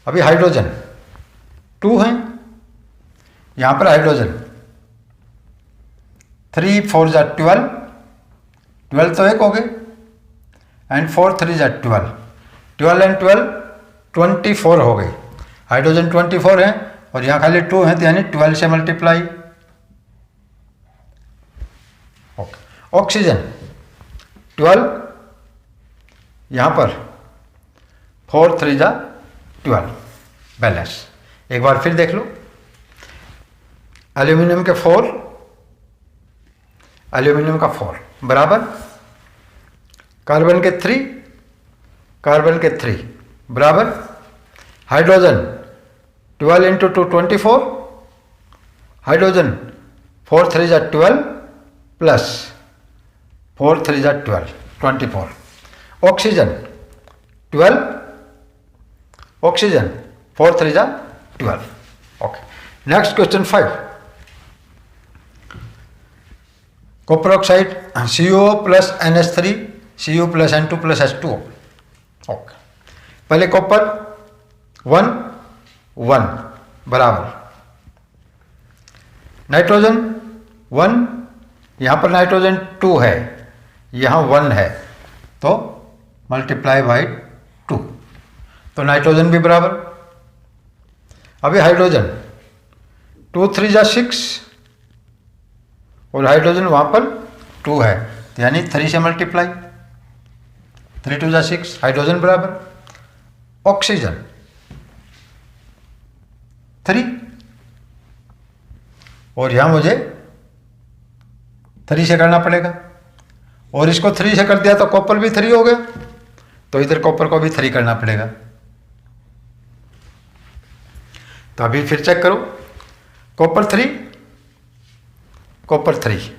अभी हाइड्रोजन 2 है, यहाँ पर हाइड्रोजन 3 4 12, 12 तो एक हो गए, एंड 4 3 12, 12 एंड 12 24 हो गई। हाइड्रोजन 24 है और यहाँ खाली 2 है, तो यानी 12 से मल्टीप्लाई। ओके, ऑक्सीजन 12, यहाँ पर 4 3 12, बैलेंस। एक बार फिर देख लो, एल्यूमिनियम के 4, एल्यूमिनियम का 4 बराबर, कार्बन के 3, कार्बन के 3 बराबर। Hydrogen 12 × 2 24, hydrogen 4 3 12 plus 4 3 12, 24। Oxygen 12, oxygen 4 3 12। Okay, next question 5, copper oxide CO plus NH3, Cu plus N2 plus H2O। Okay, पहले कॉपर 1 1 बराबर, नाइट्रोजन 1, यहाँ पर नाइट्रोजन 2 है, यहाँ 1 है, तो मल्टीप्लाई बाई 2, तो नाइट्रोजन भी बराबर। अभी हाइड्रोजन 2 3 6 और हाइड्रोजन वहाँ पर 2 है, तो यानी 3 से मल्टीप्लाई, 3 2 6, हाइड्रोजन बराबर। ऑक्सीजन 3 और यहाँ मुझे 3 से करना पड़ेगा, और इसको 3 से कर दिया तो कॉपर भी 3 हो गया, तो इधर कॉपर को भी 3 करना पड़ेगा। तो अभी फिर चेक करो, कॉपर 3, कॉपर 3,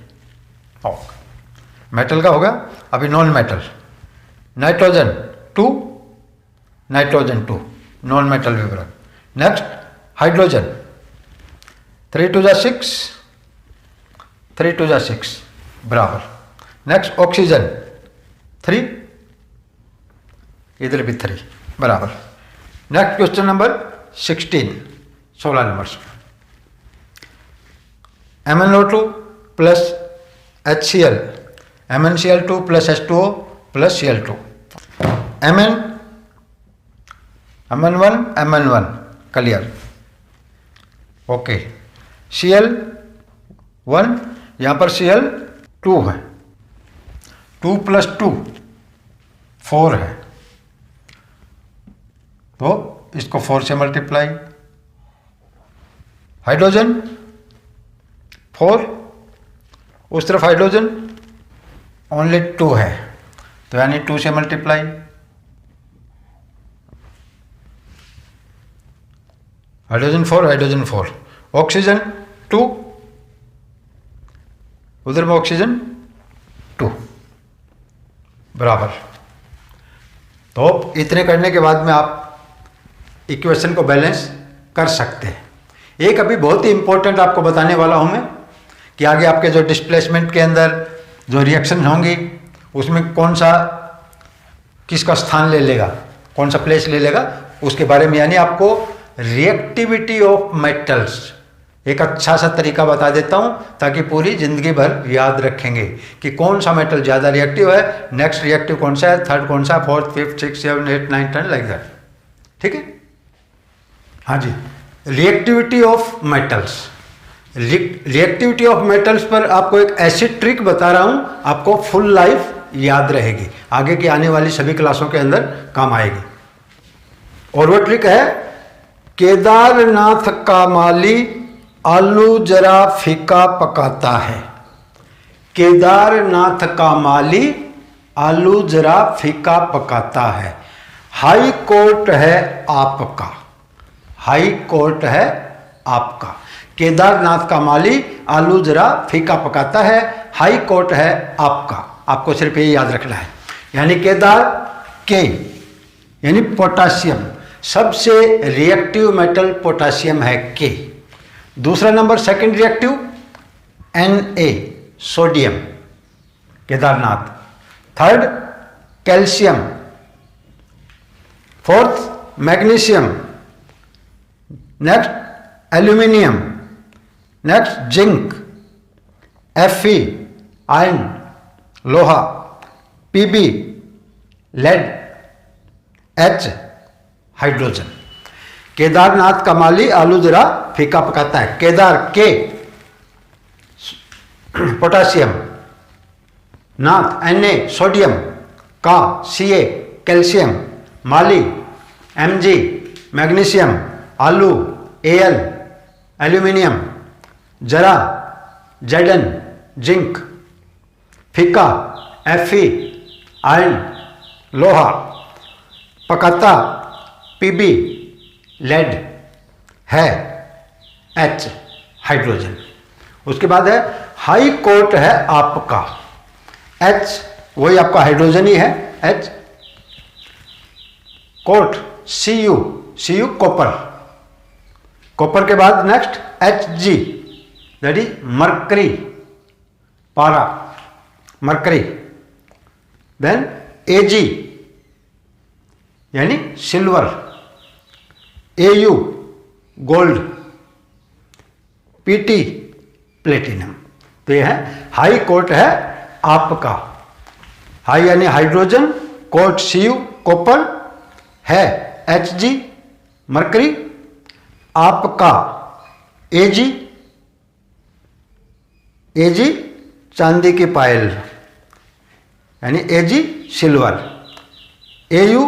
मेटल का होगा। अभी non metal, nitrogen 2, nitrogen 2, non metal भी बराबर। नेक्स्ट हाइड्रोजन 3 2 6, 3 2 6 बराबर। नेक्स्ट ऑक्सीजन 3, इधर भी 3 बराबर। Next question number 16, 16 number, MnO2 plus HCl, MnCl2 plus H2O plus Cl2, Mn1 Mn1 clear. Okay, Cl1, यहाँ पर Cl2 है, 2 + 2 4 है, तो इसको 4 से मल्टीप्लाई, हाइड्रोजन 4, उस तरफ हाइड्रोजन ओनली 2 है, तो यानी 2 से मल्टीप्लाई, हाइड्रोजन 4, ऑक्सीजन 2, उधर में ऑक्सीजन 2 बराबर। तो इतने करने के बाद में आप इक्वेशन को बैलेंस कर सकते हैं। एक अभी बहुत ही इंपॉर्टेंट आपको बताने वाला हूं मैं कि आगे आपके जो डिस्प्लेसमेंट के अंदर जो रिएक्शन होंगी उसमें कौन सा किसका स्थान ले लेगा, कौन सा प्लेस ले लेगा, उसके बारे में, यानी आपको रिएक्टिविटी ऑफ मेटल्स एक अच्छा सा तरीका बता देता हूं ताकि पूरी जिंदगी भर याद रखेंगे कि कौन सा मेटल ज़्यादा रिएक्टिव है, नेक्स्ट रिएक्टिव कौन सा है, थर्ड कौन सा, fourth, fifth, six, 7, 8, 9, 10 like that. ठीक है, हाँ जी। Reactivity of metals, reactivity of metals पर आपको एक ऐसी ट्रिक बता रहा हूं, आपको फुल लाइफ याद रहेगी, आगे की आने वाली सभी क्लासों के अंदर काम आएगी। और वो ट्रिक है, केदारनाथ का माली आलू जरा फीका पकाता है। केदारनाथ का माली आलू जरा फीका पकाता है। हाई कोर्ट है आपका, हाई कोर्ट है आपका। केदारनाथ का माली आलू जरा फीका पकाता है, हाई कोर्ट है आपका। आपको सिर्फ ये याद रखना है, यानी केदार के यानी पोटासियम, सबसे रिएक्टिव मेटल पोटासियम है के। दूसरा नंबर second reactive Na sodium, Kedarnath. Third calcium, fourth magnesium, next aluminium, next zinc, Fe iron लोहा, Pb lead, H hydrogen. Kedarnath का माली आलू जरा फीका पकाता है। केदार के पोटासियम, नाथ Na सोडियम, का Ca कैल्शियम, माली Mg मैग्नीशियम, आलू Al एल्यूमिनियम, जरा Zn जिंक, फीका Fe आयरन लोहा, पकाता Pb लेड, है H हाइड्रोजन। उसके बाद है हाई कोर्ट है आपका, H वही आपका हाइड्रोजन ही है, H court Cu copper, copper के बाद next Hg that is mercury, पारा मरकरी। देन Ag यानी silver, Au gold, Pt platinum. तो यह है हाई कोर्ट है आपका। हाई यानी हाइड्रोजन, कोर्ट Cu कॉपर, है Hg मरकरी, आपका Ag चांदी की पायल यानी Ag silver, Au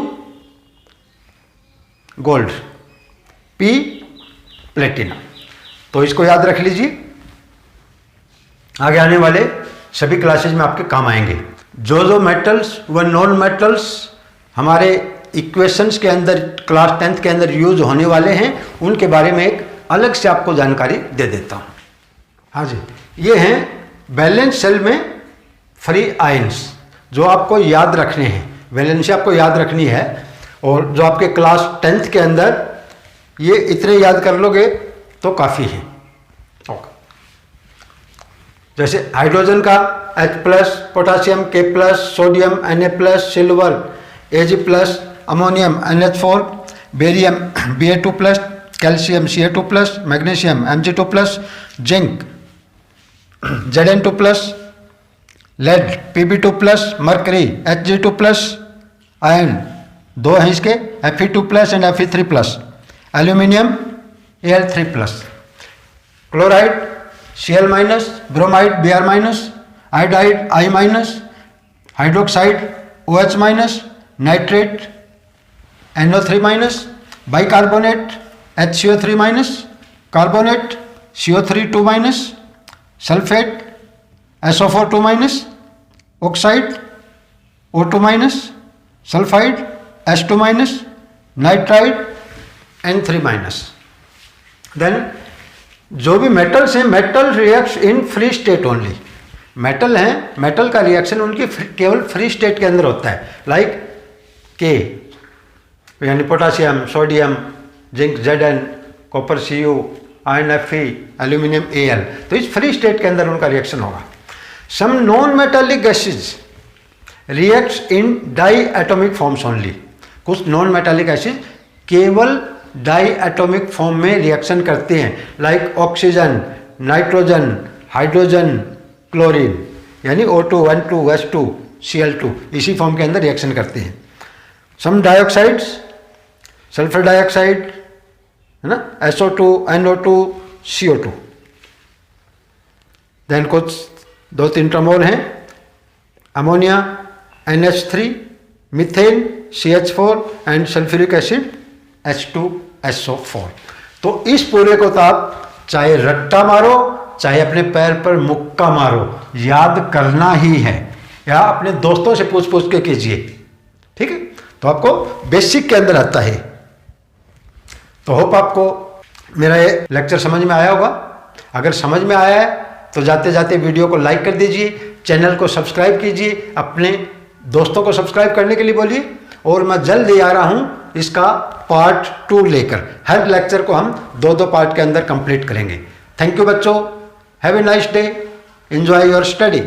gold, P platinum. तो इसको याद रख लीजिए, आगे आने वाले सभी क्लासेज में आपके काम आएंगे। जो मेटल्स व नॉन मेटल्स हमारे इक्वेशंस के अंदर क्लास 10th के अंदर यूज होने वाले हैं, उनके बारे में एक अलग से आपको जानकारी दे देता हूँ। हाँ जी, ये हैं वैलेंस शेल में फ्री आयंस, जो आपको याद रखने हैं। वैलेंसी आपको याद रखनी है, और जो आपके क्लास 10th के अंदर ये इतने याद कर लोगे तो काफ़ी है। ओके, जैसे हाइड्रोजन का H+, potassium K+, sodium Na+, silver Ag+, ammonium NH4, barium Ba2+, calcium Ca2+, magnesium Mg2+, zinc Zn2+, lead Pb2+, mercury Hg2+, iron दो हैं इसके Fe2+ and Fe3+, aluminium Al3+, chloride Cl-, bromide Br-, iodide I-, hydroxide OH-, nitrate NO3-, bicarbonate HCO3 minus, carbonate CO3 2 minus, sulphate SO4 2 minus, oxide O2 minus, sulphide H2 minus, nitride N3 minus. Then जो भी मेटल्स हैं, metal reacts in free state only. Metal हैं, मेटल का रिएक्शन उनकी केवल फ्री स्टेट के अंदर होता है, लाइक के यानी potassium, sodium, zinc Zn, copper Cu, iron Fe, aluminium Al, तो इस फ्री स्टेट के अंदर उनका रिएक्शन होगा। Some non metallic gases reacts in diatomic forms only. कुछ नॉन मेटालिक एसिड केवल डाई एटॉमिक फॉर्म में रिएक्शन करते हैं, like oxygen, nitrogen, hydrogen, chlorine, यानी O2, N2, H2, Cl2, इसी फॉर्म के अंदर रिएक्शन करते हैं। सम डाइऑक्साइड्स, सल्फर डाइऑक्साइड है ना, SO2, NO2, CO2। देन कुछ 2-3 टर्म और हैं, ammonia NH3, methane CH4 and sulphuric acid H2SO4। तो इस पूरे को तो आप चाहे रट्टा मारो चाहे अपने पैर पर मुक्का मारो, याद करना ही है, या अपने दोस्तों से पूछ पूछ के कीजिए, ठीक है। तो आपको बेसिक के अंदर आता है। तो होप आपको मेरा ये लेक्चर समझ में आया होगा। अगर समझ में आया है तो जाते जाते वीडियो को लाइक कर दीजिए, चैनल को सब्सक्राइब कीजिए, अपने दोस्तों को सब्सक्राइब करने के लिए बोलिए। और मैं जल्द ही आ रहा हूँ इसका पार्ट 2 लेकर। हर लेक्चर को हम 2-2 पार्ट के अंदर कंप्लीट करेंगे। थैंक यू बच्चों, have a nice day, enjoy your study.